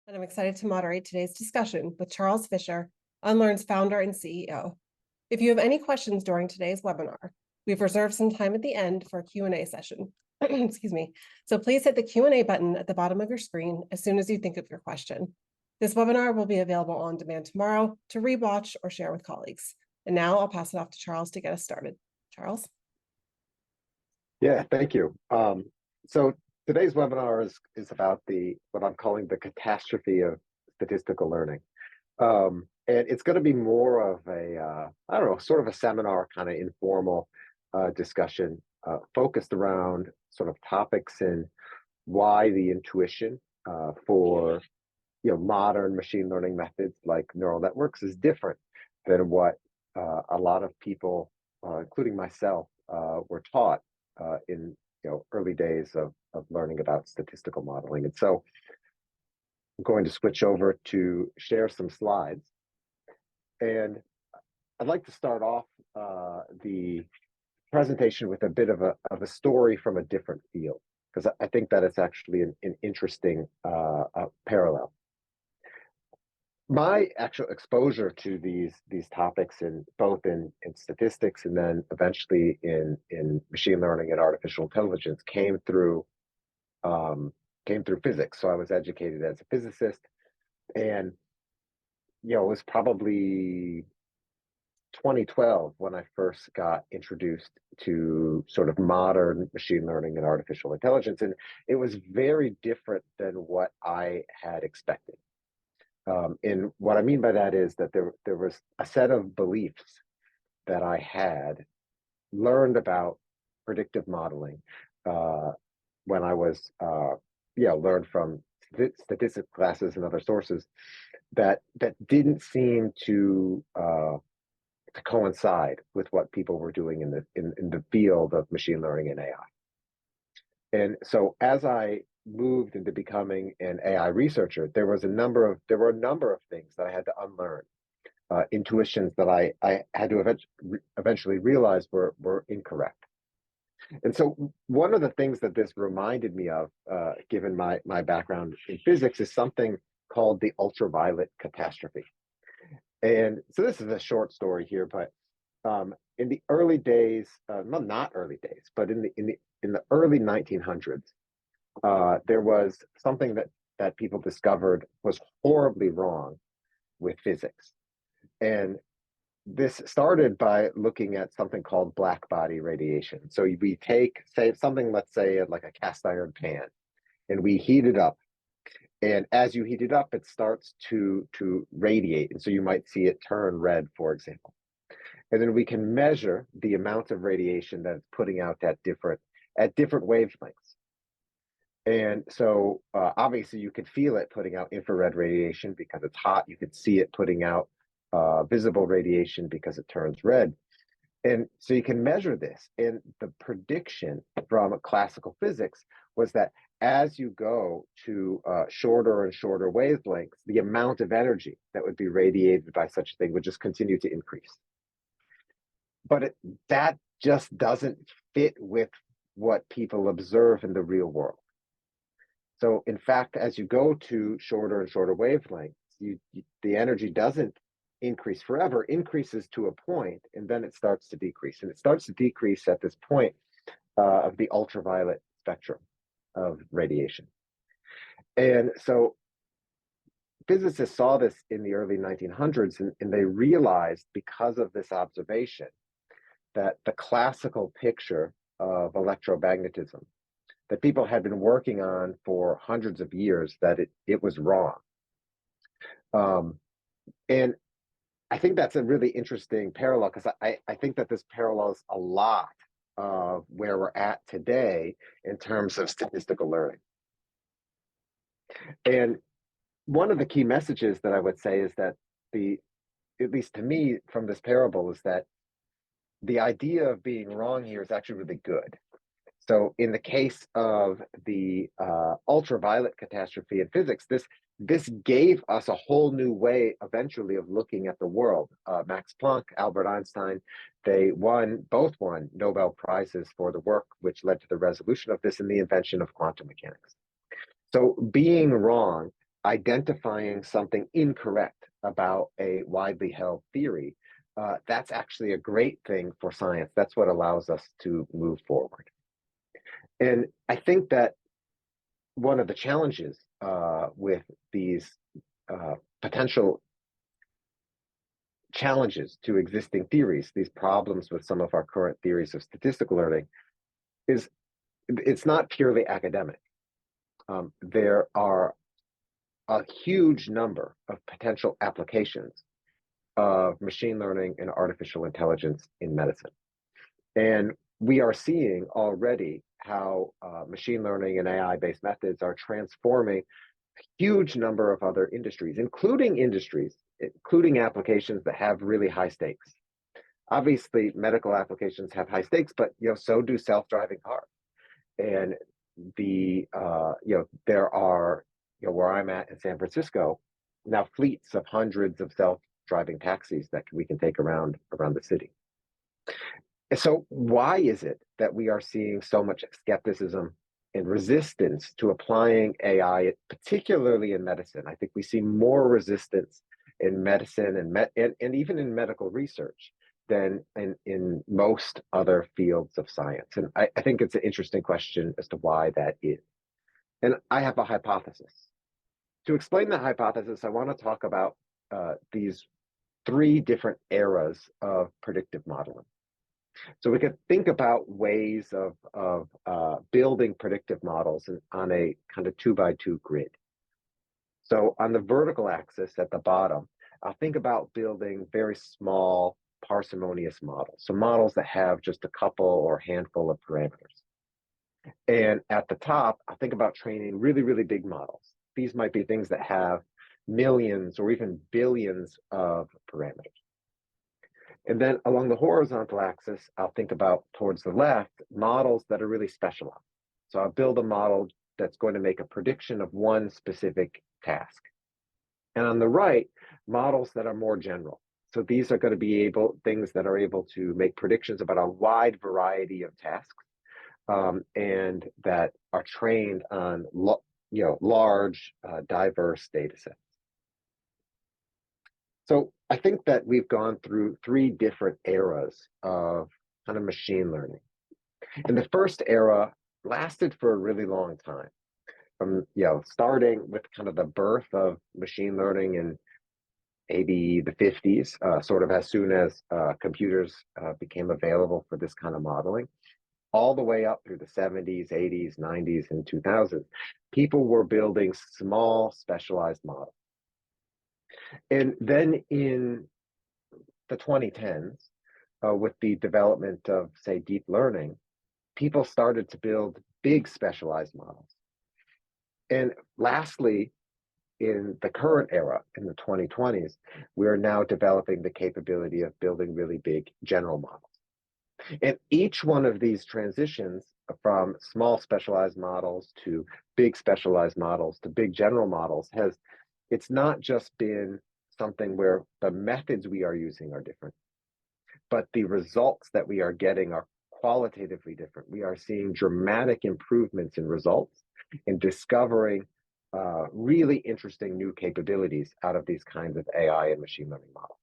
and I'm excited to moderate today's discussion with Charles Fisher, Unlearn's founder and CEO. If you have any questions during today's webinar, we've reserved some time at the end for a Q&A session. Excuse me. So please hit the Q&A button at the bottom of your screen as soon as you think of your question. This webinar will be available on demand tomorrow to rewatch or share with colleagues. And now I'll pass it off to Charles to get us started. Charles? Yeah, thank you. So today's webinar is about what I'm calling the catastrophe of statistical learning. And it's going to be more of I don't know, sort of a seminar, kind of informal discussion focused around sort of topics and why the intuition for modern machine learning methods like neural networks is different than what a lot of people, including myself, were taught in early days of learning about statistical modeling. And so I'm going to switch over to share some slides. And I'd like to start off the presentation with a bit of a story from a different field, because I think that it's actually an interesting parallel. My actual exposure to these topics both in statistics and then eventually in machine learning and artificial intelligence came through physics. So I was educated as a physicist, and it was probably 2012 when I first got introduced to sort of modern machine learning and artificial intelligence, and it was very different than what I had expected. And what I mean by that is that there was a set of beliefs that I had learned about predictive modeling when I was learned from statistics classes and other sources that didn't seem to coincide with what people were doing in the field of machine learning and AI. And so as I moved into becoming an AI researcher, there were a number of things that I had to unlearn, intuitions that I had to eventually realize were incorrect. And so one of the things that this reminded me of, given my background in physics, is something called the ultraviolet catastrophe. And so this is a short story here, but in the early days, not early days, but in the early 1900s, there was something that people discovered was horribly wrong with physics. And this started by looking at something called black body radiation. So we take, let's say like a cast iron pan, and we heat it up. And as you heat it up, it starts to radiate. And so you might see it turn red, for example. And then we can measure the amount of radiation that it's putting out at different wavelengths. And so obviously you could feel it putting out infrared radiation because it's hot. You could see it putting out visible radiation because it turns red. And so you can measure this. And the prediction from classical physics was that as you go to shorter and shorter wavelengths, the amount of energy that would be radiated by such a thing would just continue to increase. But that just doesn't fit with what people observe in the real world. So in fact, as you go to shorter and shorter wavelengths, the energy doesn't increase forever, increases to a point, and then it starts to decrease. And it starts to decrease at this point of the ultraviolet spectrum of radiation. And so physicists saw this in the early 1900s, and they realized, because of this observation, that the classical picture of electromagnetism that people had been working on for hundreds of years, that it was wrong. And I think that's a really interesting parallel, because I think that this parallels a lot of where we're at today in terms of statistical learning. And one of the key messages that I would say is that at least to me from this parable, is that the idea of being wrong here is actually really good. So in the case of the ultraviolet catastrophe in physics, this gave us a whole new way eventually of looking at the world. Max Planck, Albert Einstein, they both won Nobel Prizes for the work which led to the resolution of this and the invention of quantum mechanics. So being wrong identifying something incorrect about a widely held theory, that's actually a great thing for science. That's what allows us to move forward. And I think that one of the challenges with these potential challenges to existing theories, these problems with some of our current theories of statistical learning, is it's not purely academic. There are a huge number of potential applications of machine learning and artificial intelligence in medicine. And we are seeing already how machine learning and AI-based methods are transforming a huge number of other industries, including applications that have really high stakes. Obviously, medical applications have high stakes, but so do self-driving cars. And there are, where I'm at in San Francisco, now fleets of hundreds of self-driving taxis that we can take around the city. And so why is it that we are seeing so much skepticism and resistance to applying AI, particularly in medicine? I think we see more resistance in medicine and even in medical research than in most other fields of science. And I think it's an interesting question as to why that is. And I have a hypothesis. To explain the hypothesis, I want to talk about these three different eras of predictive modeling. So we could think about ways of building predictive models on a kind of 2x2 grid. So on the vertical axis at the bottom, I'll think about building very small parsimonious models. So models that have just a couple or handful of parameters. And at the top, I think about training really, really big models. These might be things that have millions or even billions of parameters. And then along the horizontal axis, I'll think about towards the left, models that are really specialized. So I'll build a model that's going to make a prediction of one specific task. And on the right, models that are more general. So these are going to be things that are able to make predictions about a wide variety of tasks, and that are trained on large, diverse data sets. So I think that we've gone through three different eras of kind of machine learning. And the first era lasted for a really long time, from starting with kind of the birth of machine learning in maybe the 50s, sort of as soon as computers became available for this kind of modeling, all the way up through the 70s, 80s, 90s, and 2000s. People were building small, specialized models. And then in the 2010s, with the development of, say, deep learning, people started to build big specialized models. And lastly, in the current era, in the 2020s, we are now developing the capability of building really big general models. And each one of these transitions from small specialized models to big specialized models to big general models it's not just been something where the methods we are using are different, but the results that we are getting are qualitatively different. We are seeing dramatic improvements in results and discovering really interesting new capabilities out of these kinds of AI and machine learning models.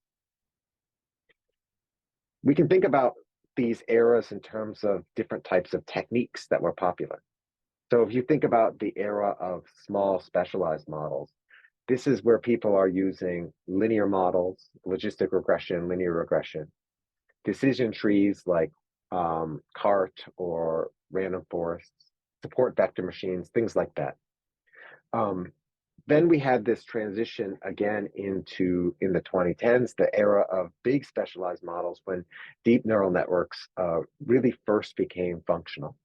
We can think about these eras in terms of different types of techniques that were popular. So if you think about the era of small specialized models, this is where people are using linear models, logistic regression, linear regression, decision trees like CART or random forests, support vector machines, things like that. Then we had this transition again in the 2010s, the era of big specialized models, when deep neural networks really first became functional.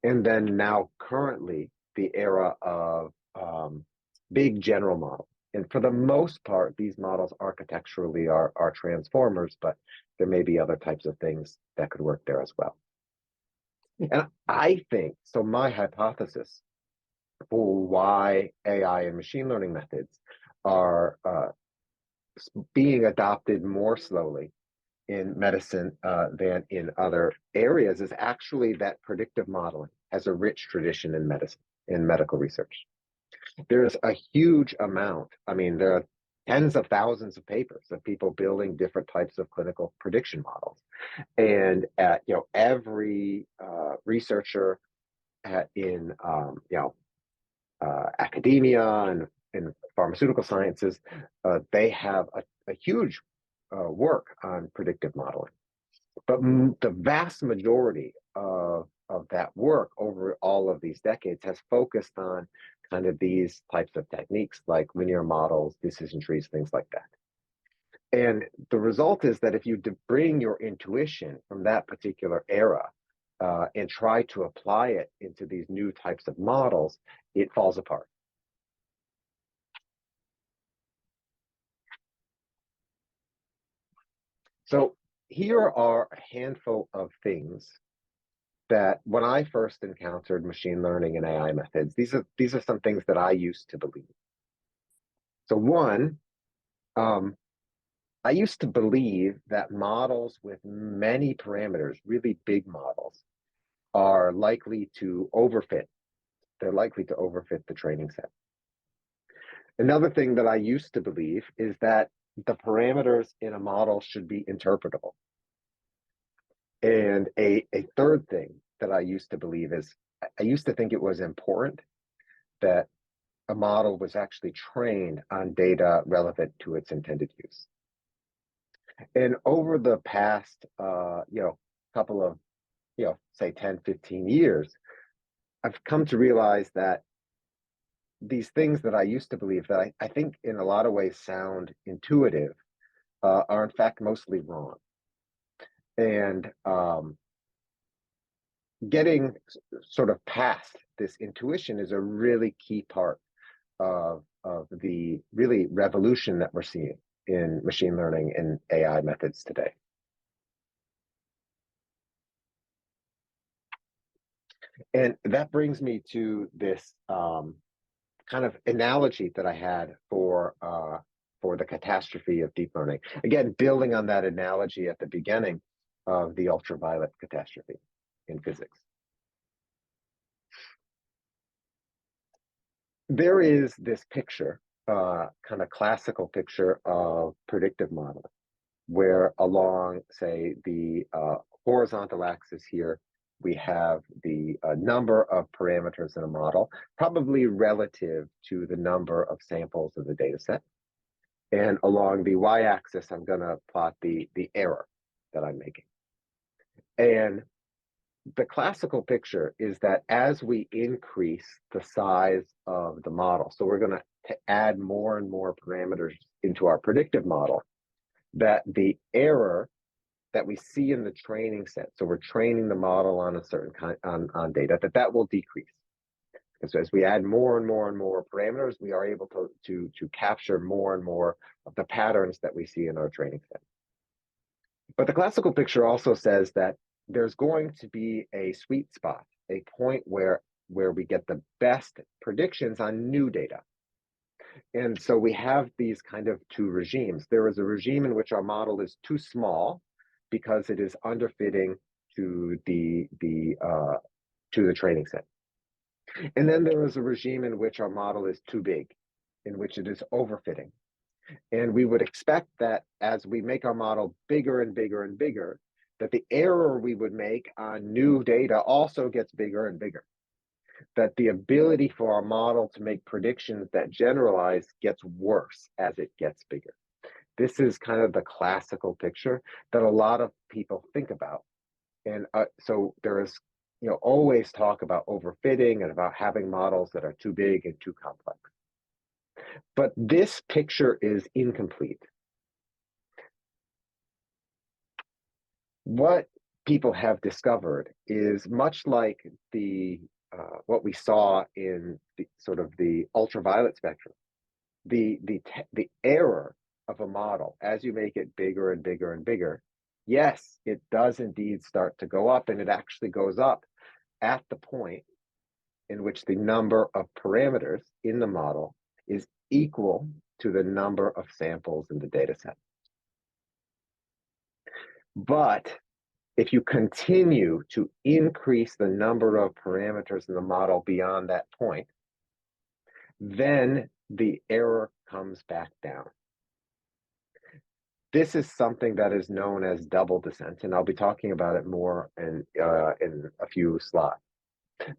And then now currently the era of big general models. And for the most part, these models architecturally are transformers, but there may be other types of things that could work there as well. And I think, so my hypothesis for why AI and machine learning methods are being adopted more slowly in medicine than in other areas is actually that predictive modeling has a rich tradition in medicine, in medical research. There's a huge amount. I mean, there are tens of thousands of papers of people building different types of clinical prediction models. And every researcher in academia and in pharmaceutical sciences, they have a huge work on predictive modeling. But the vast majority of that work over all of these decades has focused on kind of these types of techniques like linear models, decision trees, things like that. And the result is that if you bring your intuition from that particular era and try to apply it into these new types of models, it falls apart. So here are a handful of things that when I first encountered machine learning and AI methods, these are some things that I used to believe. So one, I used to believe that models with many parameters, really big models, are likely to overfit. They're likely to overfit the training set. Another thing that I used to believe is that the parameters in a model should be interpretable. And a third thing that I used to believe is I used to think it was important that a model was actually trained on data relevant to its intended use. And over the past, couple of, say 10, 15 years, I've come to realize that these things that I used to believe that I think in a lot of ways sound intuitive are in fact mostly wrong. And getting sort of past this intuition is a really key part of the really revolution that we're seeing in machine learning and AI methods today. And that brings me to this kind of analogy that I had for the catastrophe of deep learning. Again, building on that analogy at the beginning of the ultraviolet catastrophe in physics. There is this picture, kind of classical picture of predictive modeling, where along, say, the horizontal axis here, we have the number of parameters in a model, probably relative to the number of samples of the data set. And along the y-axis, I'm going to plot the error that I'm making. And the classical picture is that as we increase the size of the model, so we're going to add more and more parameters into our predictive model, that the error that we see in the training set, so we're training the model on a certain kind on data, that will decrease. And so as we add more and more and more parameters, we are able to capture more and more of the patterns that we see in our training set. But the classical picture also says that there's going to be a sweet spot, a point where we get the best predictions on new data. And so we have these kind of two regimes. There is a regime in which our model is too small because it is underfitting to the training set. And then there is a regime in which our model is too big, in which it is overfitting. And we would expect that as we make our model bigger and bigger and bigger, that the error we would make on new data also gets bigger and bigger. That the ability for our model to make predictions that generalize gets worse as it gets bigger. This is kind of the classical picture that a lot of people think about. And so there is, always talk about overfitting and about having models that are too big and too complex. But this picture is incomplete. What people have discovered is much like the what we saw in the sort of the ultraviolet spectrum. The error of a model as you make it bigger and bigger and bigger, yes, it does indeed start to go up, and it actually goes up at the point in which the number of parameters in the model is equal to the number of samples in the data set. But if you continue to increase the number of parameters in the model beyond that point, then the error comes back down. This is something that is known as double descent, and I'll be talking about it more in a few slides.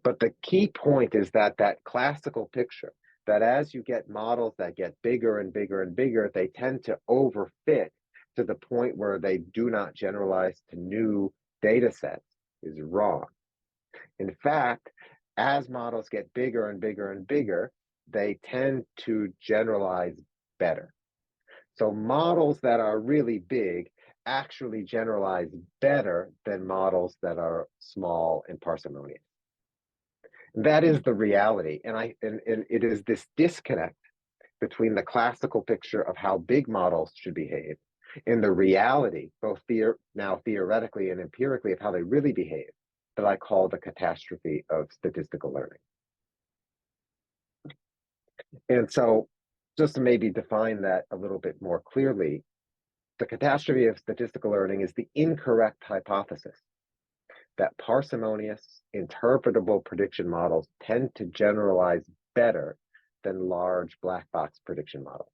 But the key point is that that classical picture, that as you get models that get bigger and bigger and bigger, they tend to overfit to the point where they do not generalize to new data sets, is wrong. In fact, as models get bigger and bigger and bigger, they tend to generalize better. So models that are really big actually generalize better than models that are small and parsimonious. That is the reality. And it is this disconnect between the classical picture of how big models should behave and the reality, both now theoretically and empirically, of how they really behave, that I call the catastrophe of statistical learning. And so, just to maybe define that a little bit more clearly, the catastrophe of statistical learning is the incorrect hypothesis that parsimonious, interpretable prediction models tend to generalize better than large black box prediction models.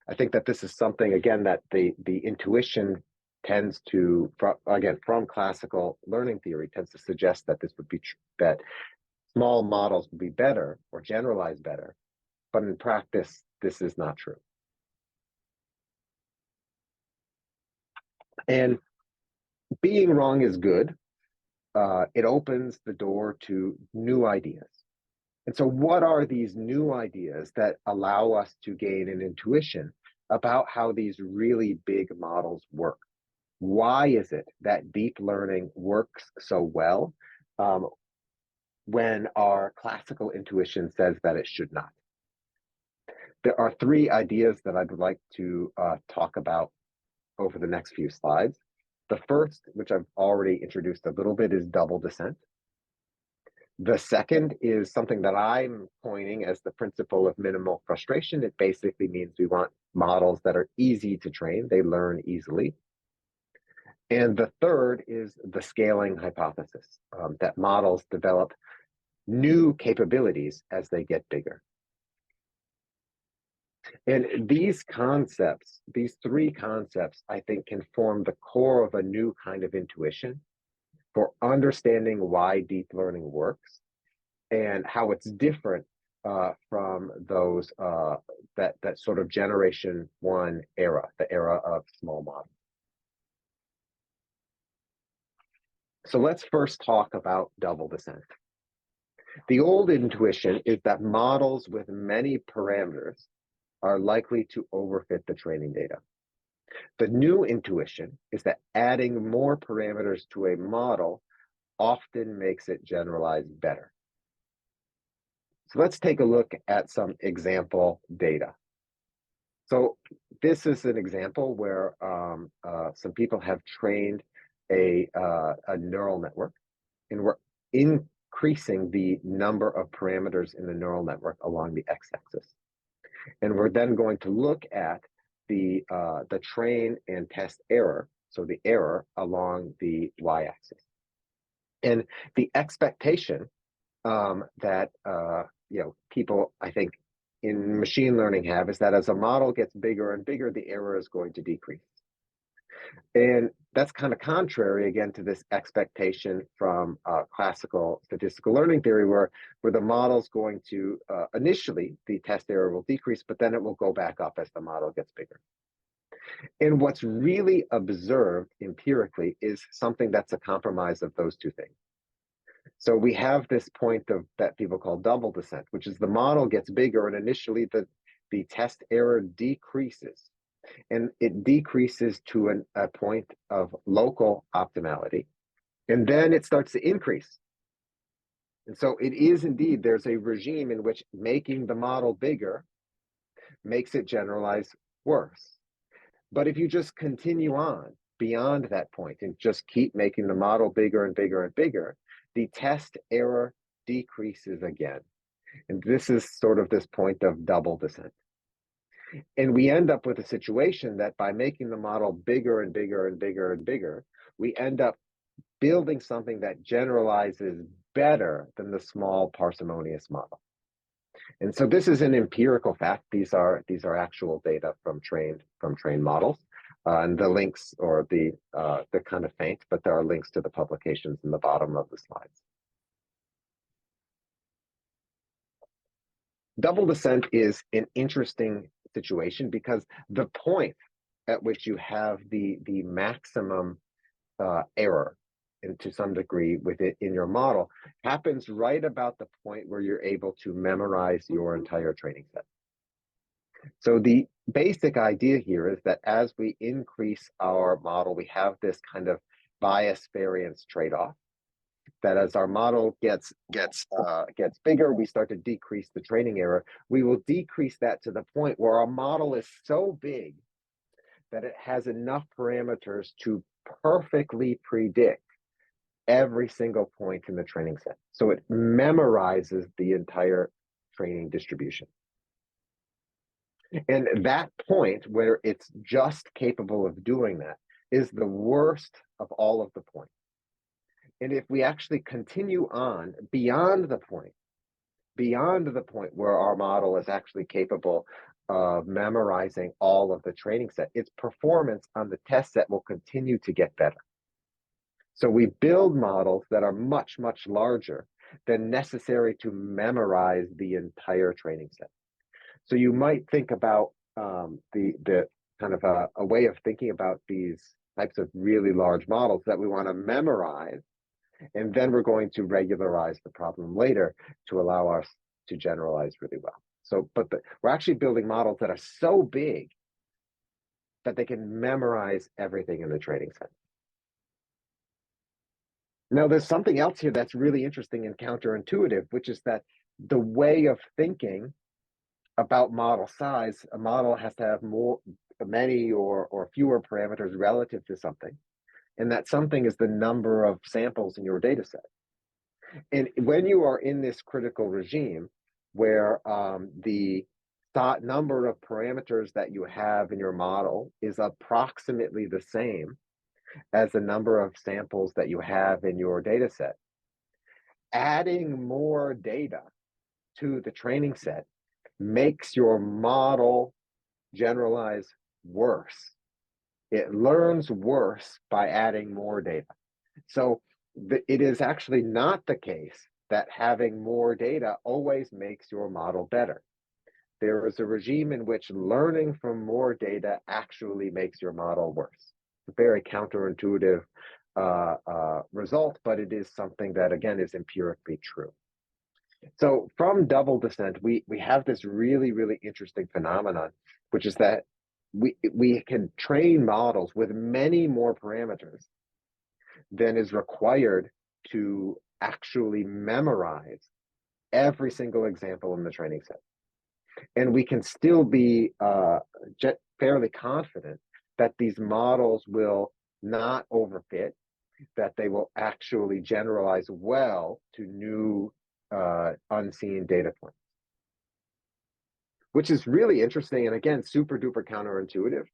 I think that this is something, again, that the intuition tends to, from classical learning theory, tends to suggest that this would be that small models would be better or generalize better, but in practice, this is not true. And being wrong is good. It opens the door to new ideas. And so what are these new ideas that allow us to gain an intuition about how these really big models work? Why is it that deep learning works so well when our classical intuition says that it should not? There are three ideas that I'd like to talk about over the next few slides. The first, which I've already introduced a little bit, is double descent. The second is something that I'm coining as the principle of minimal frustration. It basically means we want models that are easy to train, they learn easily. And the third is the scaling hypothesis, that models develop new capabilities as they get bigger. And these concepts, these three concepts, I think can form the core of a new kind of intuition for understanding why deep learning works and how it's different from those that sort of generation one era, the era of small models. So let's first talk about double descent. The old intuition is that models with many parameters are likely to overfit the training data. The new intuition is that adding more parameters to a model often makes it generalize better. So let's take a look at some example data. So this is an example where some people have trained a neural network, and we're increasing the number of parameters in the neural network along the x-axis. And we're then going to look at the train and test error, so the error along the y-axis. And the expectation that people, I think, in machine learning have is that as a model gets bigger and bigger, the error is going to decrease. And that's kind of contrary, again, to this expectation from classical statistical learning theory, where the model's going to, initially, the test error will decrease, but then it will go back up as the model gets bigger. And what's really observed empirically is something that's a compromise of those two things. So we have this point that people call double descent, which is the model gets bigger and initially the test error decreases. And it decreases to a point of local optimality. And then it starts to increase. And so it is indeed, there's a regime in which making the model bigger makes it generalize worse. But if you just continue on beyond that point and just keep making the model bigger and bigger and bigger, the test error decreases again. And this is sort of this point of double descent. And we end up with a situation that by making the model bigger and bigger and bigger and bigger, we end up building something that generalizes better than the small parsimonious model. And so this is an empirical fact. These are actual data from trained models. And the links, or they're kind of faint, but there are links to the publications in the bottom of the slides. Double descent is an interesting situation because the point at which you have the maximum error, and to some degree with it in your model, happens right about the point where you're able to memorize your entire training set. So the basic idea here is that as we increase our model, we have this kind of bias variance trade-off, that as our model gets bigger, we start to decrease the training error. We will decrease that to the point where our model is so big that it has enough parameters to perfectly predict every single point in the training set. So it memorizes the entire training distribution. And that point where it's just capable of doing that is the worst of all of the points. And if we actually continue on beyond the point where our model is actually capable of memorizing all of the training set, its performance on the test set will continue to get better. So we build models that are much, much larger than necessary to memorize the entire training set. So you might think about the kind of a way of thinking about these types of really large models that we want to memorize, and then we're going to regularize the problem later to allow us to generalize really well. So, but we're actually building models that are so big that they can memorize everything in the training set. Now, there's something else here that's really interesting and counterintuitive, which is that the way of thinking about model size, a model has to have many or fewer parameters relative to something. And that something is the number of samples in your data set. And when you are in this critical regime where the number of parameters that you have in your model is approximately the same as the number of samples that you have in your data set, adding more data to the training set makes your model generalize worse. It learns worse by adding more data. So it is actually not the case that having more data always makes your model better. There is a regime in which learning from more data actually makes your model worse. It's a very counterintuitive result, but it is something that, again, is empirically true. So from double descent, we have this really, really interesting phenomenon, which is that we can train models with many more parameters than is required to actually memorize every single example in the training set. And we can still be fairly confident that these models will not overfit, that they will actually generalize well to new unseen data points, which is really interesting and, again, super duper counterintuitive.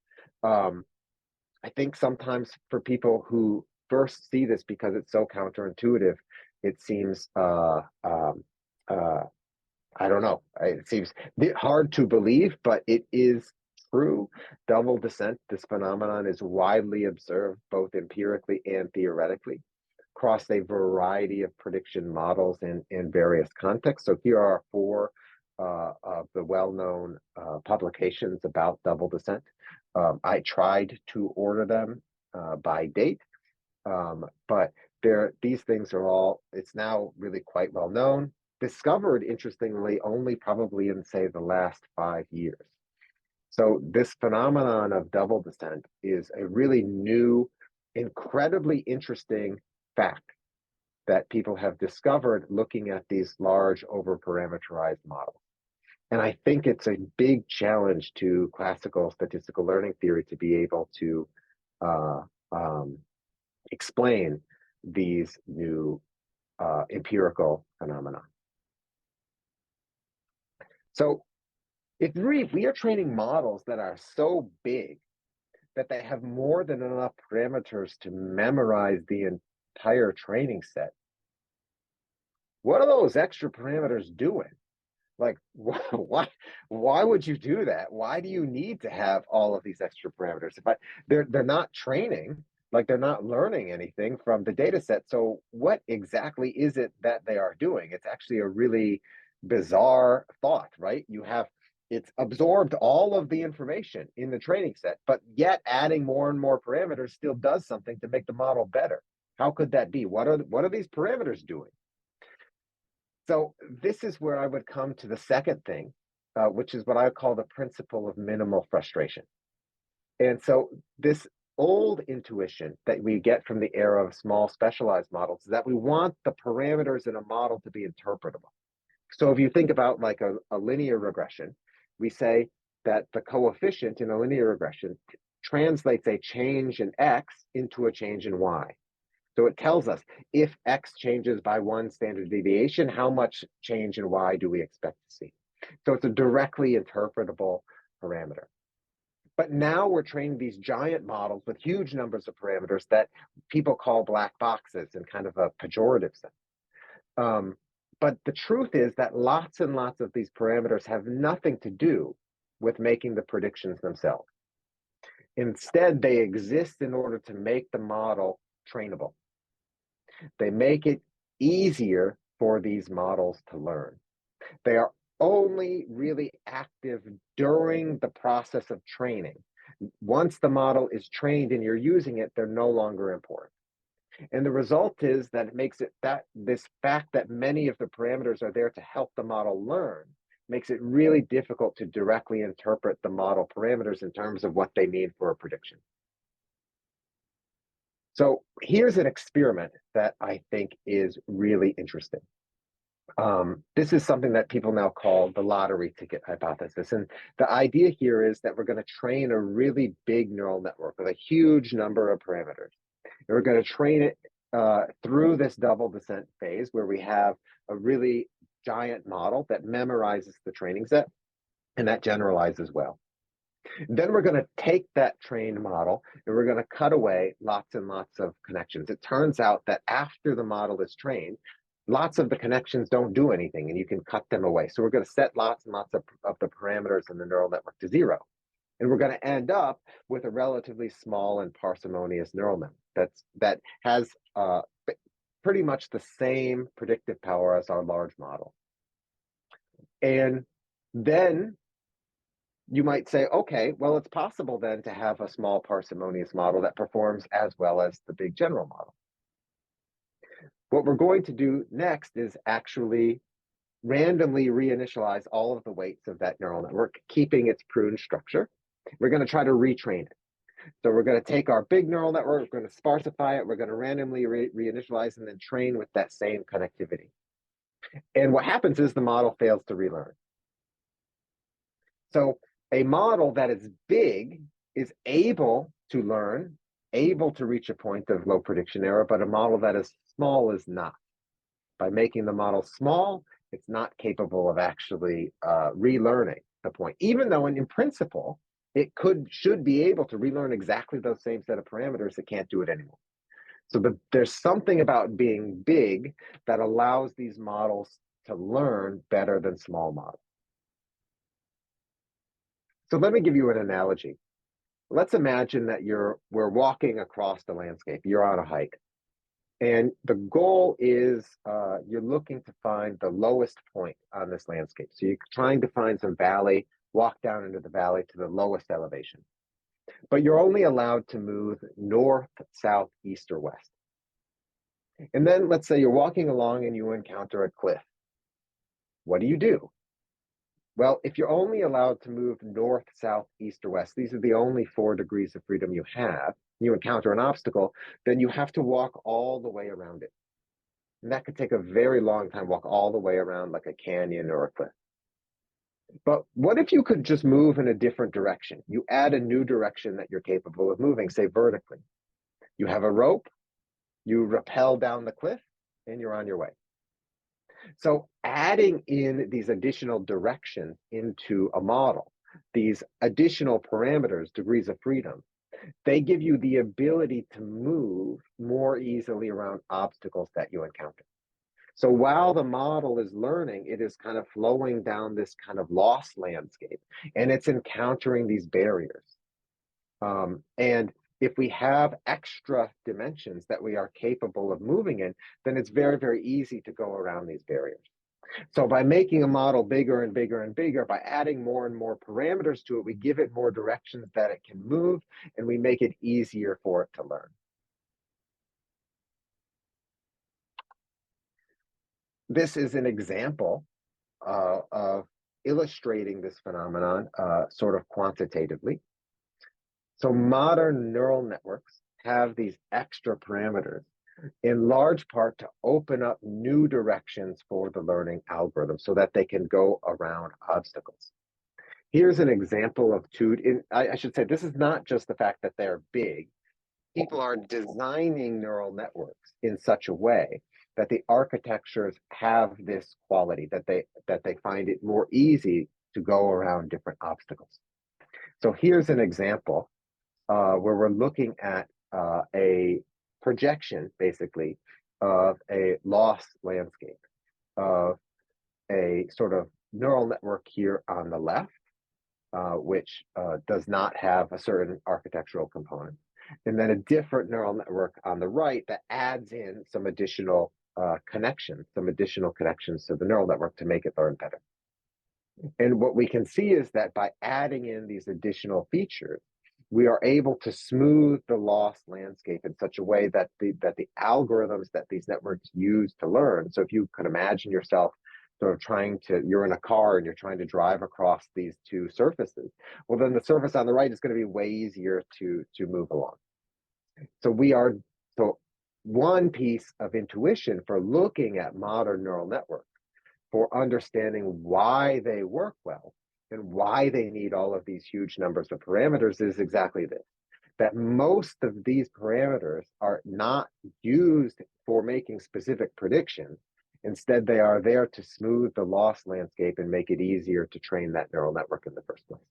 I think sometimes for people who first see this because it's so counterintuitive, it seems I don't know, it seems hard to believe, but it is true. Double descent, this phenomenon, is widely observed both empirically and theoretically across a variety of prediction models in various contexts. So here are 4 of the well-known publications about double descent. I tried to order them by date, but these things are all, it's now really quite well known. Discovered, interestingly, only probably in, say, the last 5 years. So this phenomenon of double descent is a really new, incredibly interesting fact that people have discovered looking at these large over-parameterized models. And I think it's a big challenge to classical statistical learning theory to be able to explain these new empirical phenomena. So if we are training models that are so big that they have more than enough parameters to memorize the entire training set, what are those extra parameters doing? Like, why would you do that? Why do you need to have all of these extra parameters? They're not training, like they're not learning anything from the data set. So what exactly is it that they are doing? It's actually a really bizarre thought, right? It's absorbed all of the information in the training set, but yet adding more and more parameters still does something to make the model better. How could that be? What are these parameters doing? So this is where I would come to the second thing, which is what I call the principle of minimal frustration. And so this old intuition that we get from the era of small specialized models is that we want the parameters in a model to be interpretable. So if you think about like a linear regression, we say that the coefficient in a linear regression translates a change in x into a change in y. So it tells us if x changes by 1 standard deviation, how much change in y do we expect to see? So it's a directly interpretable parameter. But now we're training these giant models with huge numbers of parameters that people call black boxes in kind of a pejorative sense. But the truth is that lots and lots of these parameters have nothing to do with making the predictions themselves. Instead, they exist in order to make the model trainable. They make it easier for these models to learn. They are only really active during the process of training. Once the model is trained and you're using it, they're no longer important. And the result is that it makes it that this fact that many of the parameters are there to help the model learn makes it really difficult to directly interpret the model parameters in terms of what they mean for a prediction. So here's an experiment that I think is really interesting. This is something that people now call the lottery ticket hypothesis. And the idea here is that we're going to train a really big neural network with a huge number of parameters. And we're going to train it through this double descent phase where we have a really giant model that memorizes the training set and that generalizes well. Then we're going to take that trained model and we're going to cut away lots and lots of connections. It turns out that after the model is trained, lots of the connections don't do anything and you can cut them away. So we're going to set lots and lots of the parameters in the neural network to 0. And we're going to end up with a relatively small and parsimonious neural network that has pretty much the same predictive power as our large model. And then you might say, okay, well, it's possible then to have a small parsimonious model that performs as well as the big general model. What we're going to do next is actually randomly reinitialize all of the weights of that neural network, keeping its pruned structure. We're going to try to retrain it. So we're going to take our big neural network, we're going to sparsify it, we're going to randomly reinitialize and then train with that same connectivity. And what happens is the model fails to relearn. So a model that is big is able to learn, able to reach a point of low prediction error, but a model that is small is not. By making the model small, it's not capable of actually relearning the point, even though in principle, it should be able to relearn exactly those same set of parameters. It can't do it anymore. So there's something about being big that allows these models to learn better than small models. So let me give you an analogy. Let's imagine that we're walking across the landscape. You're on a hike. And the goal is you're looking to find the lowest point on this landscape. So you're trying to find some valley, walk down into the valley to the lowest elevation. But you're only allowed to move north, south, east, or west. And then let's say you're walking along and you encounter a cliff. What do you do? Well, if you're only allowed to move north, south, east, or west, these are the only 4 degrees of freedom you have, you encounter an obstacle, then you have to walk all the way around it. And that could take a very long time, walk all the way around like a canyon or a cliff. But what if you could just move in a different direction? You add a new direction that you're capable of moving, say vertically. You have a rope, you rappel down the cliff, and you're on your way. So adding in these additional directions into a model, these additional parameters, degrees of freedom, they give you the ability to move more easily around obstacles that you encounter. So while the model is learning, it is kind of flowing down this kind of loss landscape, and it's encountering these barriers. And if we have extra dimensions that we are capable of moving in, then it's very, very easy to go around these barriers. So by making a model bigger and bigger and bigger, by adding more and more parameters to it, we give it more directions that it can move, and we make it easier for it to learn. This is an example of illustrating this phenomenon sort of quantitatively. So modern neural networks have these extra parameters in large part to open up new directions for the learning algorithm so that they can go around obstacles. Here's an example of I should say, this is not just the fact that they're big. People are designing neural networks in such a way that the architectures have this quality, that they find it more easy to go around different obstacles. So here's an example where we're looking at a projection, basically, of a loss landscape, of a sort of neural network here on the left, which does not have a certain architectural component, and then a different neural network on the right that adds in some additional connections to the neural network to make it learn better. And what we can see is that by adding in these additional features, we are able to smooth the loss landscape in such a way that the algorithms that these networks use to learn. So if you could imagine yourself sort of you're in a car and you're trying to drive across these two surfaces, well, then the surface on the right is going to be way easier to move along. So one piece of intuition for looking at modern neural networks, for understanding why they work well and why they need all of these huge numbers of parameters, is exactly this: that most of these parameters are not used for making specific predictions. Instead, they are there to smooth the loss landscape and make it easier to train that neural network in the first place.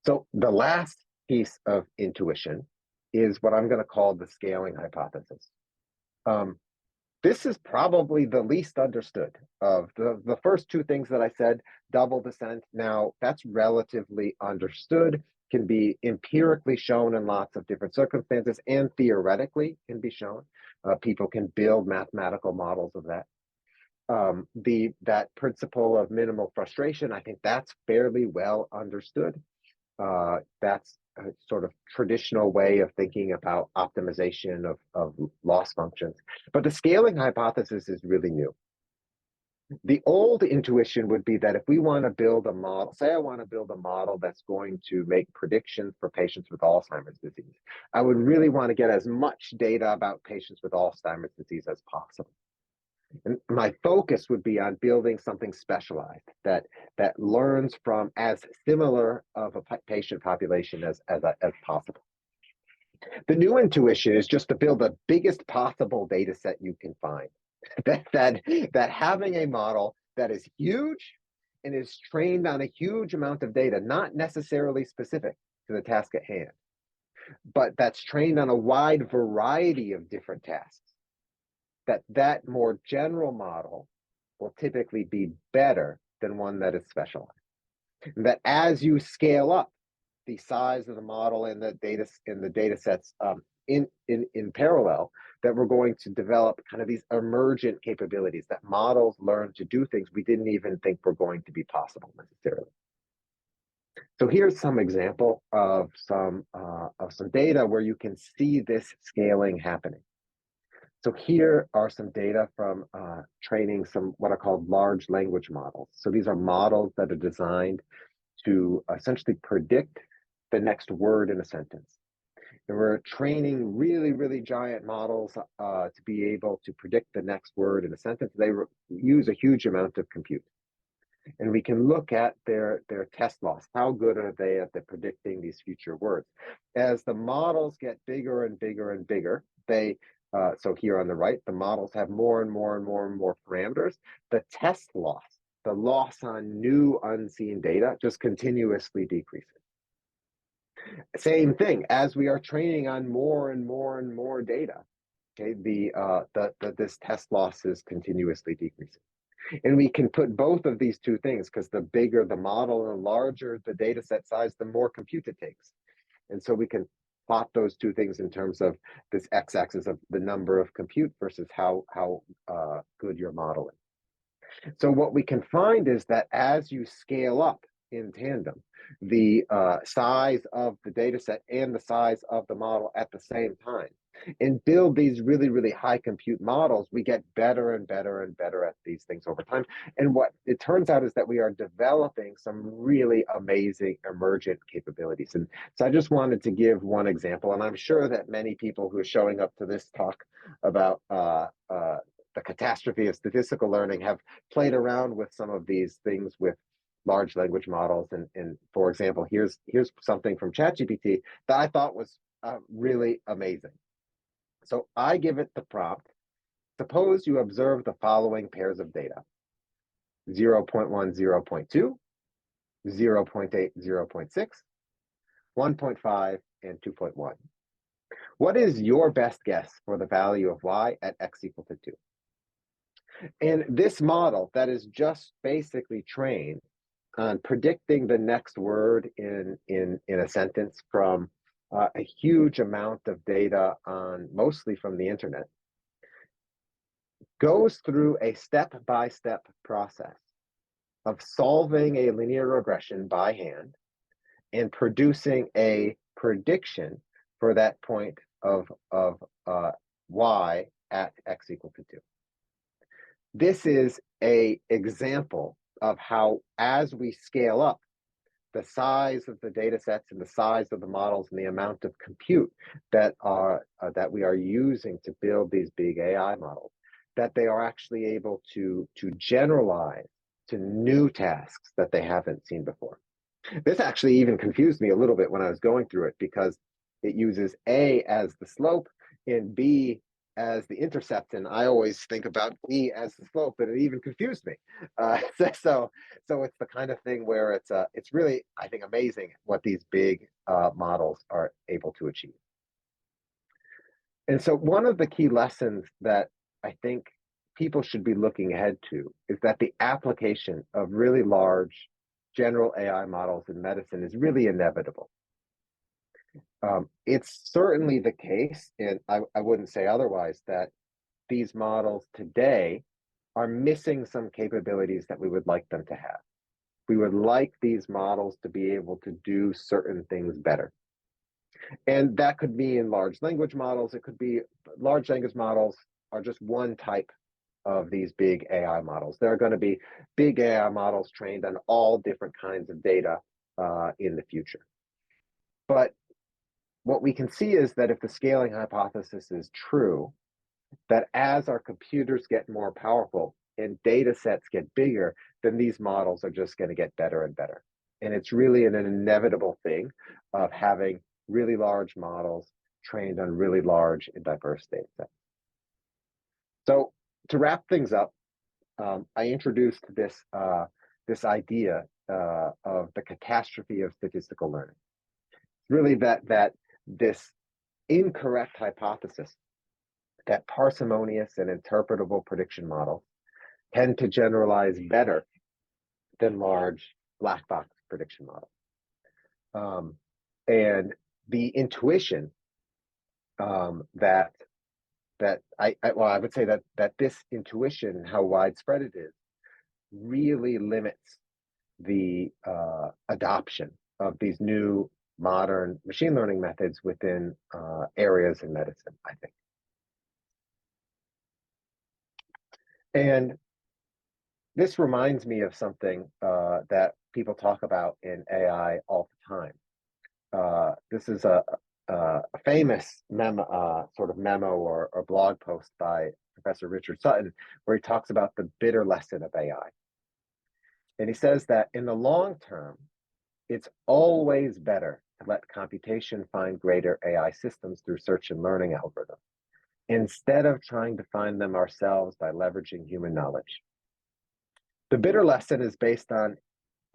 So the last piece of intuition is what I'm going to call the scaling hypothesis. This is probably the least understood of the first two things that I said. Double descent, now that's relatively understood, can be empirically shown in lots of different circumstances, and theoretically can be shown. People can build mathematical models of that. That principle of minimal frustration, I think that's fairly well understood. That's a sort of traditional way of thinking about optimization of loss functions. But the scaling hypothesis is really new. The old intuition would be that if we want to build a model, say I want to build a model that's going to make predictions for patients with Alzheimer's disease, I would really want to get as much data about patients with Alzheimer's disease as possible. And my focus would be on building something specialized that learns from as similar of a patient population as possible. The new intuition is just to build the biggest possible data set you can find. that having a model that is huge and is trained on a huge amount of data, not necessarily specific to the task at hand, but that's trained on a wide variety of different tasks, that more general model will typically be better than one that is specialized. And that as you scale up the size of the model and the data sets in parallel, that we're going to develop kind of these emergent capabilities, that models learn to do things we didn't even think were going to be possible necessarily. So here's some example of some data where you can see this scaling happening. So here are some data from training some what are called large language models. So these are models that are designed to essentially predict the next word in a sentence. And we're training really, really giant models to be able to predict the next word in a sentence. They use a huge amount of compute. And we can look at their test loss. How good are they at predicting these future words? As the models get bigger and bigger and bigger, so here on the right, the models have more and more and more and more parameters. The test loss, the loss on new unseen data, just continuously decreases. Same thing, as we are training on more and more and more data, okay, this test loss is continuously decreasing. And we can put both of these two things, because the bigger the model and the larger the data set size, the more compute it takes. And so we can plot those two things in terms of this x-axis of the number of compute versus how good your model is. So what we can find is that as you scale up in tandem, the size of the data set and the size of the model at the same time, and build these really, really high compute models, we get better and better and better at these things over time. And what it turns out is that we are developing some really amazing emergent capabilities. And so I just wanted to give one example, and I'm sure that many people who are showing up to this talk about the catastrophe of statistical learning have played around with some of these things with large language models. And for example, here's something from ChatGPT that I thought was really amazing. So I give it the prompt: suppose you observe the following pairs of data: 0.1, 0.2, 0.8, 0.6, 1.5, and 2.1. What is your best guess for the value of y at x equal to 2? And this model that is just basically trained on predicting the next word in a sentence from a huge amount of data on mostly from the internet, goes through a step-by-step process of solving a linear regression by hand and producing a prediction for that point of y at x equal to 2. This is an example of how, as we scale up the size of the data sets and the size of the models and the amount of compute that we are using to build these big AI models, that they are actually able to generalize to new tasks that they haven't seen before. This actually even confused me a little bit when I was going through it, because it uses A as the slope and B as the intercept, and I always think about B as the slope, and it even confused me. So it's the kind of thing where it's really, I think, amazing what these big models are able to achieve. And so one of the key lessons that I think people should be looking ahead to is that the application of really large general AI models in medicine is really inevitable. It's certainly the case, and I wouldn't say otherwise, that these models today are missing some capabilities that we would like them to have. We would like these models to be able to do certain things better. And that could be in large language models. It could be large language models are just one type of these big AI models. There are going to be big AI models trained on all different kinds of data in the future. But what we can see is that if the scaling hypothesis is true, that as our computers get more powerful and data sets get bigger, then these models are just going to get better and better. And it's really an inevitable thing of having really large models trained on really large and diverse data sets. So to wrap things up, I introduced this idea of the catastrophe of statistical learning. Really that this incorrect hypothesis that parsimonious and interpretable prediction models tend to generalize better than large black box prediction models. And the intuition that I would say that this intuition, how widespread it is, really limits the adoption of these new modern machine learning methods within areas in medicine, I think. And this reminds me of something that people talk about in AI all the time. This is a famous sort of memo or blog post by Professor Richard Sutton, where he talks about the bitter lesson of AI. And he says that in the long term, it's always better to let computation find greater AI systems through search and learning algorithms, instead of trying to find them ourselves by leveraging human knowledge. The bitter lesson is based on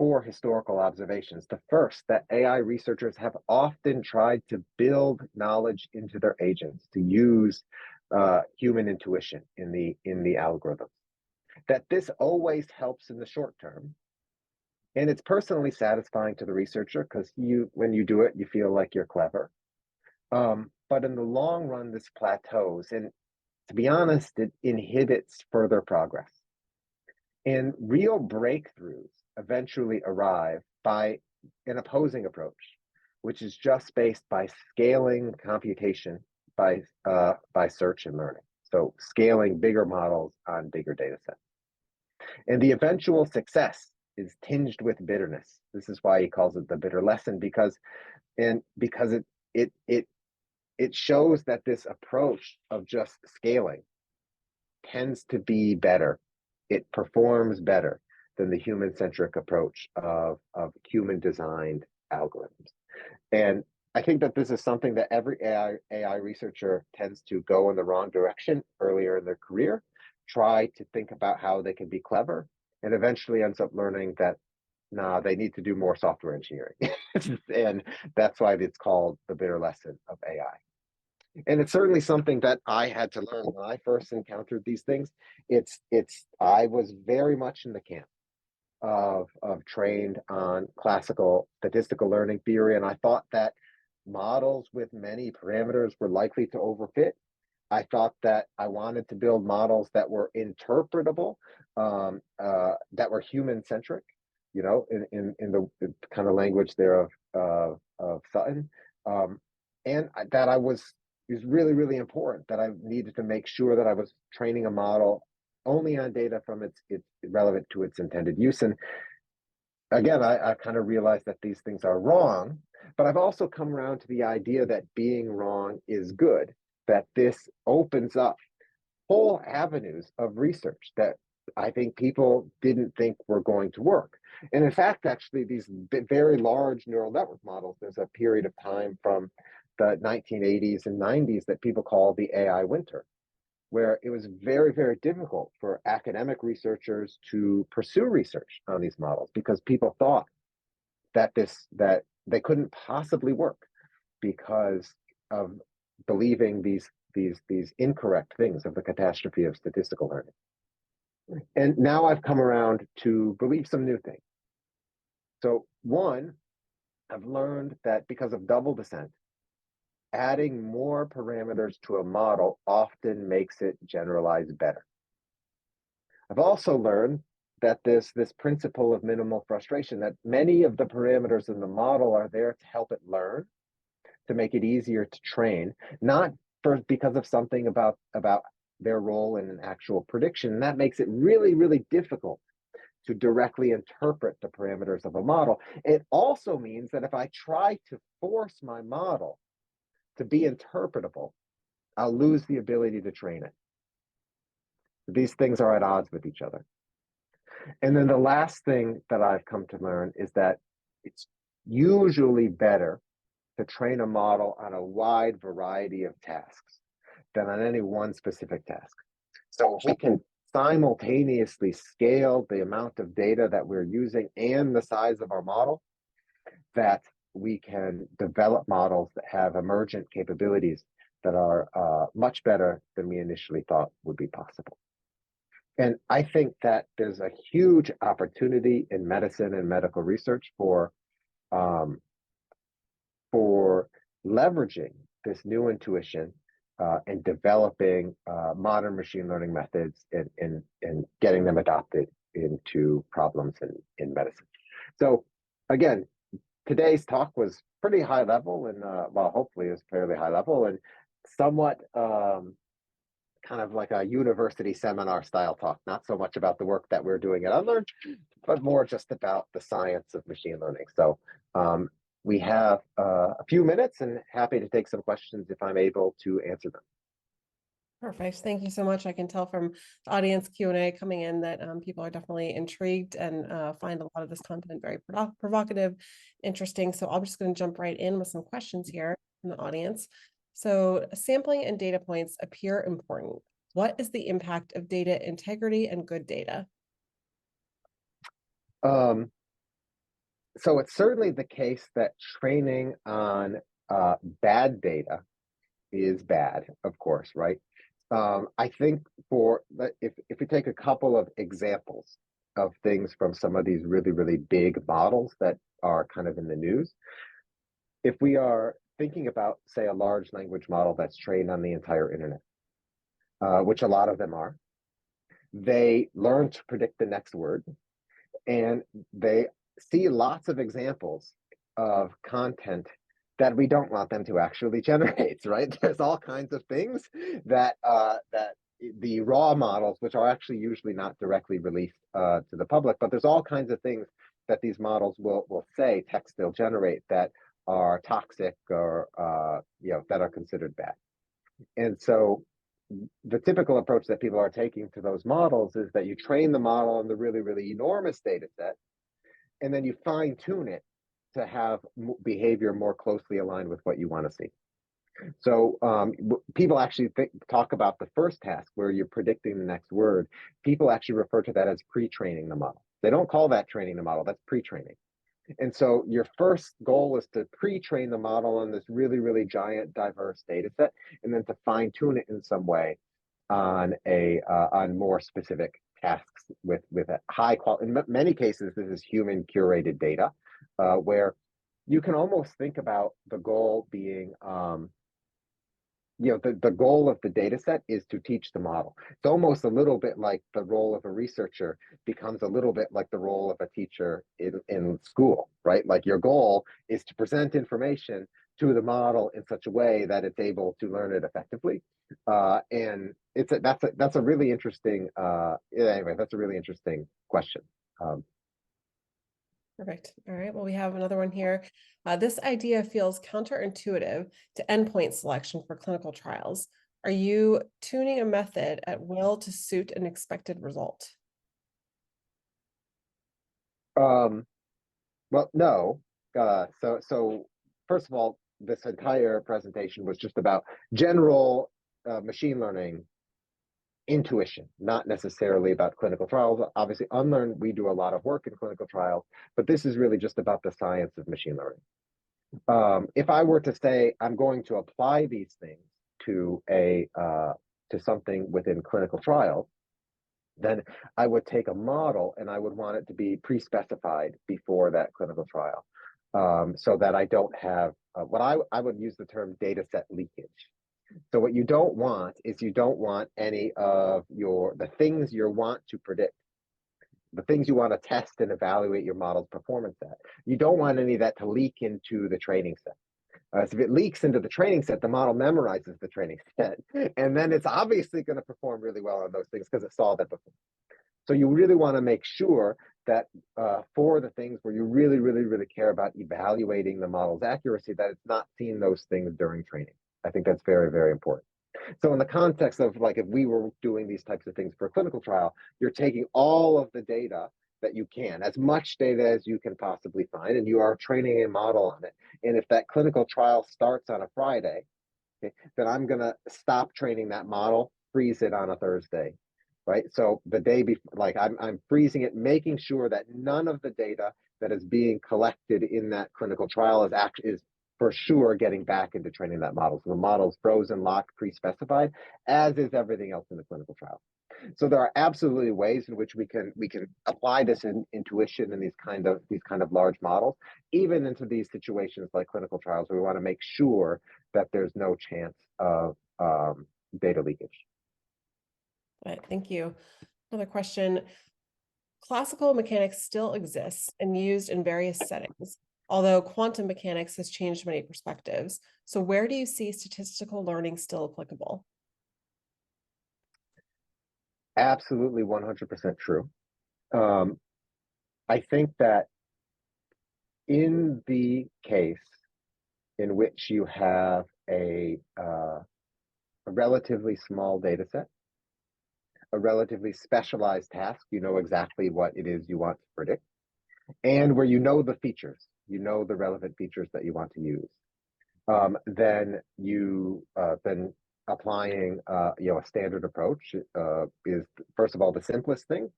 4 historical observations. The first, that AI researchers have often tried to build knowledge into their agents, to use human intuition in the algorithms. That this always helps in the short term, and it's personally satisfying to the researcher because when you do it, you feel like you're clever. But in the long run, this plateaus, and to be honest, it inhibits further progress. And real breakthroughs eventually arrive by an opposing approach, which is just based by scaling computation by search and learning. So scaling bigger models on bigger data sets. And the eventual success is tinged with bitterness. This is why he calls it the bitter lesson, because it shows that this approach of just scaling tends to be better. It performs better than the human-centric approach of human-designed algorithms. And I think that this is something that every AI researcher tends to go in the wrong direction earlier in their career, try to think about how they can be clever, and eventually ends up learning that, nah, they need to do more software engineering. And that's why it's called the bitter lesson of AI. And it's certainly something that I had to learn when I first encountered these things. I was very much in the camp of trained on classical statistical learning theory, and I thought that models with many parameters were likely to overfit. I thought that I wanted to build models that were interpretable, that were human-centric, in the kind of language there of Sutton, and that it was really, really important that I needed to make sure that I was training a model only on data from its relevant to its intended use. And again, I kind of realized that these things are wrong, but I've also come around to the idea that being wrong is good, that this opens up whole avenues of research that I think people didn't think were going to work. And in fact, actually, these very large neural network models, there's a period of time from the 1980s and 90s that people call the AI winter, where it was very, very difficult for academic researchers to pursue research on these models because people thought that they couldn't possibly work because of believing these incorrect things of the catastrophe of statistical learning. And now I've come around to believe some new things. So one, I've learned that because of double descent, adding more parameters to a model often makes it generalize better. I've also learned that this principle of minimal frustration, that many of the parameters in the model are there to help it learn, to make it easier to train, not because of something about their role in an actual prediction. And that makes it really, really difficult to directly interpret the parameters of a model. It also means that if I try to force my model to be interpretable, I'll lose the ability to train it. These things are at odds with each other. And then the last thing that I've come to learn is that it's usually better to train a model on a wide variety of tasks than on any one specific task. So if we can simultaneously scale the amount of data that we're using and the size of our model, that we can develop models that have emergent capabilities that are much better than we initially thought would be possible. And I think that there's a huge opportunity in medicine and medical research for leveraging this new intuition and developing modern machine learning methods and getting them adopted into problems in medicine. So again, today's talk was pretty high level and well, hopefully it was fairly high level and somewhat kind of like a university seminar style talk, not so much about the work that we're doing at Unlearn, but more just about the science of machine learning. So we have a few minutes and happy to take some questions if I'm able to answer them. Perfect. Thank you so much. I can tell from the audience Q&A coming in that people are definitely intrigued and find a lot of this content very provocative, interesting. So I'm just going to jump right in with some questions here from the audience. So sampling and data points appear important. What is the impact of data integrity and good data? So it's certainly the case that training on bad data is bad, of course, right? I think if we take a couple of examples of things from some of these really, really big models that are kind of in the news, if we are thinking about, say, a large language model that's trained on the entire internet, which a lot of them are, they learn to predict the next word, and they see lots of examples of content that we don't want them to actually generate, right? There's all kinds of things that the raw models, which are actually usually not directly released to the public, but there's all kinds of things that these models will say, text they'll generate, that are toxic or that are considered bad. And so the typical approach that people are taking to those models is that you train the model on the really, really enormous data set, and then you fine tune it to have behavior more closely aligned with what you want to see. So people actually talk about the first task where you're predicting the next word. People actually refer to that as pre-training the model. They don't call that training the model, that's pre-training. And so your first goal is to pre-train the model on this really, really giant, diverse data set, and then to fine tune it in some way on more specific tasks with a high quality. In many cases, this is human curated data, where you can almost think about the goal being the goal of the data set is to teach the model. It's almost a little bit like the role of a researcher becomes a little bit like the role of a teacher in school, right? Like your goal is to present information to the model in such a way that it's able to learn it effectively. And that's a really interesting anyway, that's a really interesting question. Perfect. All right. Well, we have another one here. This idea feels counterintuitive to endpoint selection for clinical trials. Are you tuning a method at will to suit an expected result? Well, no. So first of all, this entire presentation was just about general machine learning intuition, not necessarily about clinical trials. Obviously, Unlearn, we do a lot of work in clinical trials, but this is really just about the science of machine learning. If I were to say I'm going to apply these things to something within clinical trials, then I would take a model and I would want it to be pre-specified before that clinical trial, so that I don't have what I would use the term data set leakage. So what you don't want is you don't want any of the things you want to predict, the things you want to test and evaluate your model's performance at. You don't want any of that to leak into the training set. So if it leaks into the training set, the model memorizes the training set, and then it's obviously going to perform really well on those things because it saw that before. So you really want to make sure that for the things where you really, really, really care about evaluating the model's accuracy, that it's not seen those things during training. I think that's very, very important. So in the context of like, if we were doing these types of things for a clinical trial, you're taking all of the data that you can, as much data as you can possibly find, and you are training a model on it. And if that clinical trial starts on a Friday, okay, then I'm going to stop training that model, freeze it on a Thursday, right? So the day before, like I'm freezing it, making sure that none of the data that is being collected in that clinical trial is for sure getting back into training that model. So the model's frozen, locked, pre-specified, as is everything else in the clinical trial. So there are absolutely ways in which we can apply this intuition in these kind of large models, even into these situations like clinical trials, where we want to make sure that there's no chance of data leakage. All right, thank you. Another question. Classical mechanics still exists and used in various settings, although quantum mechanics has changed many perspectives. So where do you see statistical learning still applicable? Absolutely 100% true. I think that in the case in which you have a relatively small data set, a relatively specialized task, you know exactly what it is you want to predict, and where you know the features, you know the relevant features that you want to use, then applying a standard approach is, first of all, the simplest thing,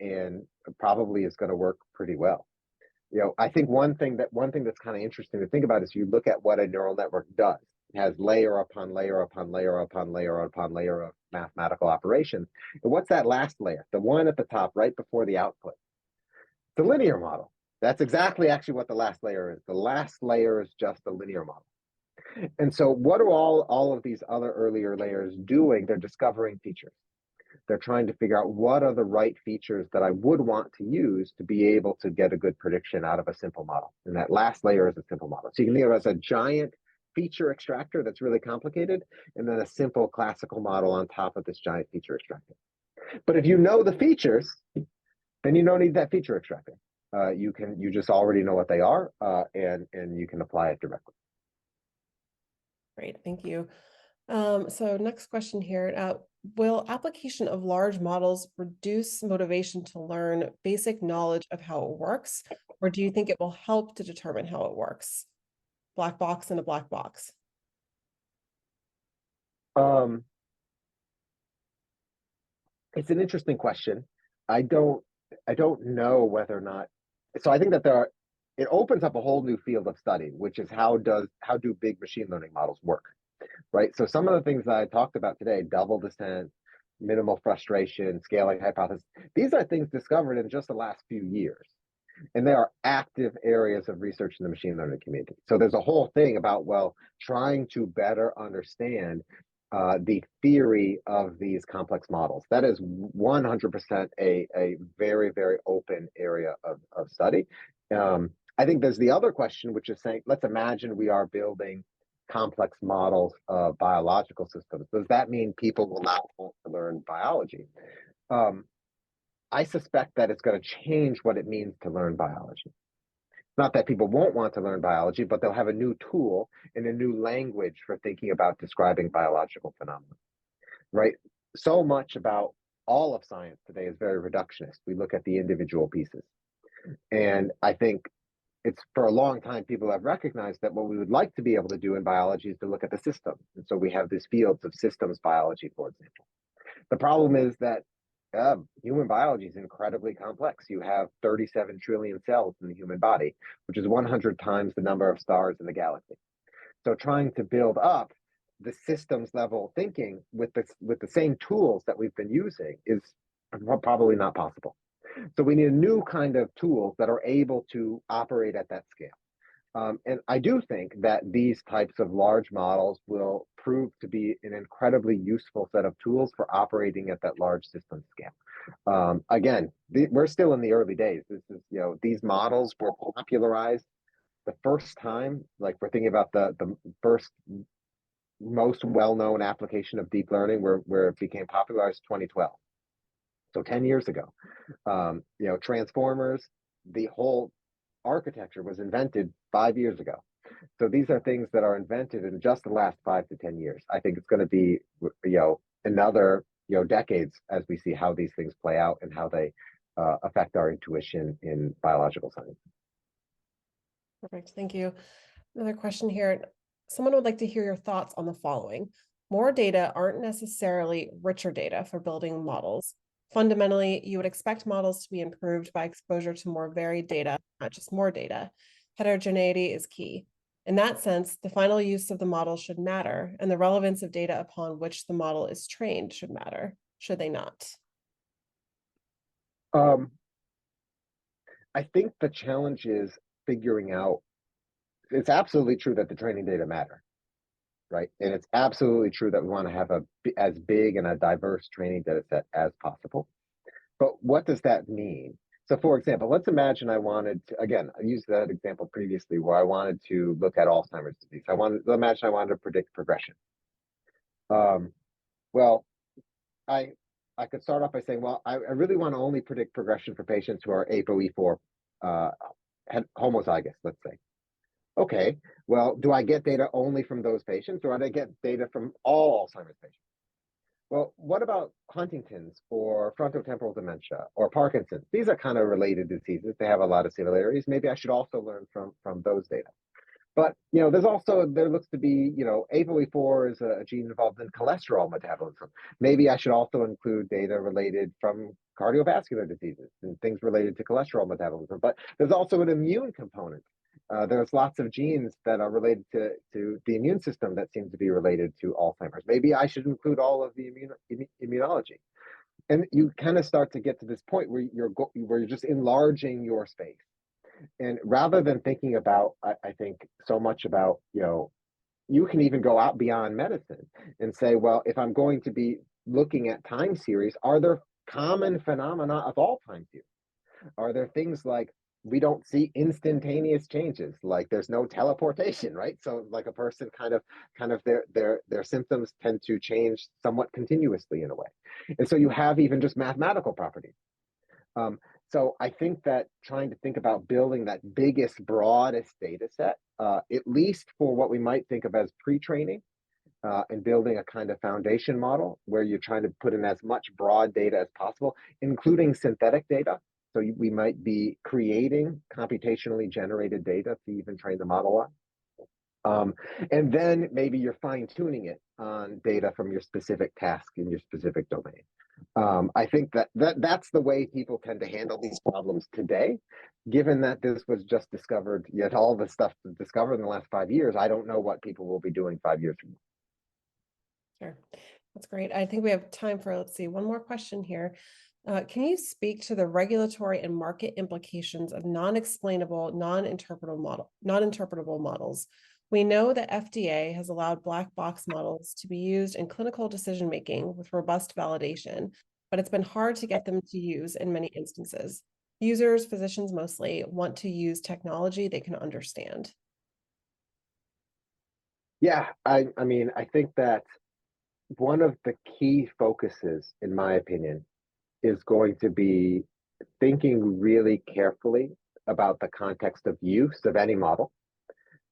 and probably is going to work pretty well. I think one thing that's kind of interesting to think about is you look at what a neural network does. It has layer upon layer upon layer upon layer upon layer of mathematical operations. And what's that last layer? The one at the top, right before the output. The linear model. That's exactly actually what the last layer is. The last layer is just a linear model. And so what are all of these other earlier layers doing? They're discovering features. They're trying to figure out what are the right features that I would want to use to be able to get a good prediction out of a simple model. And that last layer is a simple model. So you can think of it as a giant feature extractor that's really complicated, and then a simple classical model on top of this giant feature extractor. But if you know the features, then you don't need that feature extractor. You just already know what they are, and you can apply it directly. Great, thank you. So next question here. Will application of large models reduce motivation to learn basic knowledge of how it works, or do you think it will help to determine how it works? Black box and a black box. It's an interesting question. I don't know whether or not. So I think that it opens up a whole new field of study, which is how do big machine learning models work, right? So some of the things that I talked about today, double descent, minimal frustration, scaling hypothesis, these are things discovered in just the last few years. And they are active areas of research in the machine learning community. So there's a whole thing about, well, trying to better understand the theory of these complex models. That is 100% a very, very open area of study. I think there's the other question, which is saying, let's imagine we are building complex models of biological systems. Does that mean people will not want to learn biology? I suspect that it's going to change what it means to learn biology. Not that people won't want to learn biology, but they'll have a new tool and a new language for thinking about describing biological phenomena, right? So much about all of science today is very reductionist. We look at the individual pieces. And I think it's for a long time, people have recognized that what we would like to be able to do in biology is to look at the system. And so we have these fields of systems biology, for example. The problem is that human biology is incredibly complex. You have 37 trillion cells in the human body, which is 100 times the number of stars in the galaxy. So trying to build up the systems level thinking with the same tools that we've been using is probably not possible. So we need a new kind of tools that are able to operate at that scale. And I do think that these types of large models will prove to be an incredibly useful set of tools for operating at that large system scale. Again, we're still in the early days. This is, these models were popularized the first time, like we're thinking about the first most well-known application of deep learning where it became popularized 2012. So 10 years ago. Transformers, the whole architecture was invented 5 years ago. So these are things that are invented in just the last 5 to 10 years. I think it's going to be, another, decades as we see how these things play out and how they affect our intuition in biological science. Perfect, thank you. Another question here. Someone would like to hear your thoughts on the following. More data aren't necessarily richer data for building models. Fundamentally, you would expect models to be improved by exposure to more varied data, not just more data. Heterogeneity is key. In that sense, the final use of the model should matter, and the relevance of data upon which the model is trained should matter, should they not? I think the challenge is figuring out, it's absolutely true that the training data matter, right? And it's absolutely true that we want to have as big and a diverse training data set as possible. But what does that mean? So for example, let's imagine I wanted to, again, I used that example previously where I wanted to look at Alzheimer's disease. Imagine I wanted to predict progression. Well, I could start off by saying, well, I really want to only predict progression for patients who are ApoE4 homozygous, let's say. Okay, well, do I get data only from those patients, or do I get data from all Alzheimer's patients? Well, what about Huntington's or frontotemporal dementia or Parkinson's? These are kind of related diseases. They have a lot of similarities. Maybe I should also learn from those data. But there looks to be, ApoE4 is a gene involved in cholesterol metabolism. Maybe I should also include data related from cardiovascular diseases and things related to cholesterol metabolism. But there's also an immune component. There's lots of genes that are related to the immune system that seem to be related to Alzheimer's. Maybe I should include all of the immunology. And you kind of start to get to this point where you're just enlarging your space. And rather than thinking about, I think so much about, you can even go out beyond medicine and say, well, if I'm going to be looking at time series, are there common phenomena of all time series? Are there things like we don't see instantaneous changes, like there's no teleportation, right? So like a person kind of their symptoms tend to change somewhat continuously in a way. And so you have even just mathematical properties. So I think that trying to think about building that biggest, broadest data set, at least for what we might think of as pre-training, and building a kind of foundation model where you're trying to put in as much broad data as possible, including synthetic data. So we might be creating computationally generated data to even train the model on. And then maybe you're fine-tuning it on data from your specific task in your specific domain. I think that's the way people tend to handle these problems today. Given that this was just discovered, yet all the stuff discovered in the last 5 years, I don't know what people will be doing 5 years from now. Sure. That's great. I think we have time for, let's see, one more question here. Can you speak to the regulatory and market implications of non-explainable, non-interpretable models? We know that FDA has allowed black box models to be used in clinical decision-making with robust validation, but it's been hard to get them to use in many instances. Users, physicians mostly, want to use technology they can understand. Yeah, I mean, I think that one of the key focuses, in my opinion, is going to be thinking really carefully about the context of use of any model,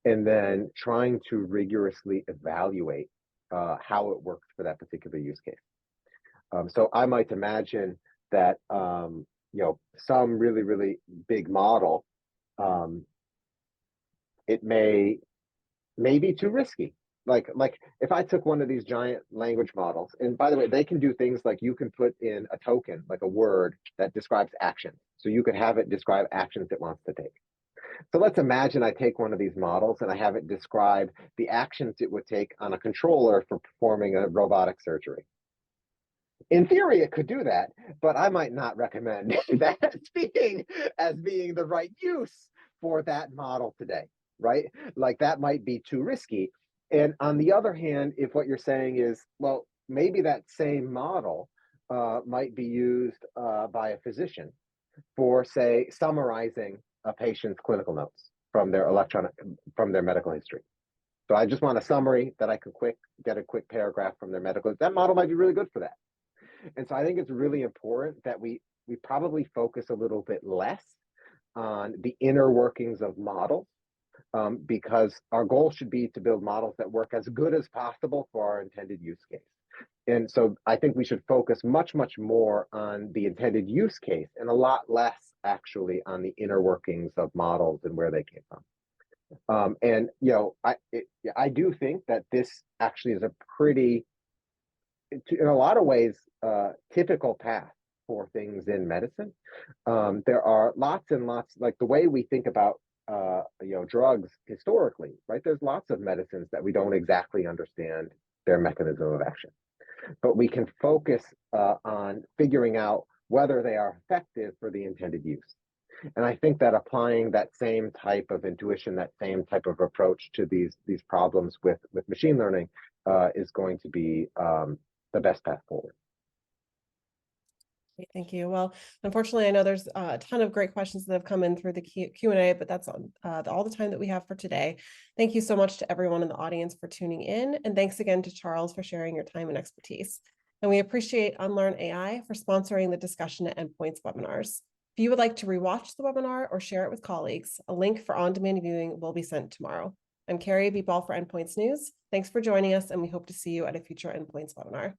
and then trying to rigorously evaluate how it works for that particular use case. So I might imagine that some really, really big model, it may be too risky. Like if I took one of these giant language models, and by the way, they can do things like you can put in a token, like a word that describes action. So you could have it describe actions it wants to take. So let's imagine I take one of these models and I have it describe the actions it would take on a controller for performing a robotic surgery. In theory, it could do that, but I might not recommend that as being the right use for that model today, right? Like that might be too risky. And on the other hand, if what you're saying is, well, maybe that same model might be used by a physician for, say, summarizing a patient's clinical notes from their medical history. So I just want a summary that I can get a quick paragraph from their medical. That model might be really good for that. And so I think it's really important that we probably focus a little bit less on the inner workings of models, because our goal should be to build models that work as good as possible for our intended use case. And so I think we should focus much, much more on the intended use case and a lot less actually on the inner workings of models and where they came from. I do think that this actually is a pretty, in a lot of ways, typical path for things in medicine. There are lots and lots, like the way we think about drugs historically, right? There's lots of medicines that we don't exactly understand their mechanism of action, but we can focus on figuring out whether they are effective for the intended use. And I think that applying that same type of intuition, that same type of approach to these problems with machine learning is going to be the best path forward. Thank you. Well, unfortunately, I know there's a ton of great questions that have come in through the Q&A, but that's all the time that we have for today. Thank you so much to everyone in the audience for tuning in. And thanks again to Charles for sharing your time and expertise. And we appreciate Unlearn AI for sponsoring the discussion at Endpoints webinars. If you would like to rewatch the webinar or share it with colleagues, a link for on-demand viewing will be sent tomorrow. I'm Carrie B. Ball for Endpoints News. Thanks for joining us, and we hope to see you at a future Endpoints webinar.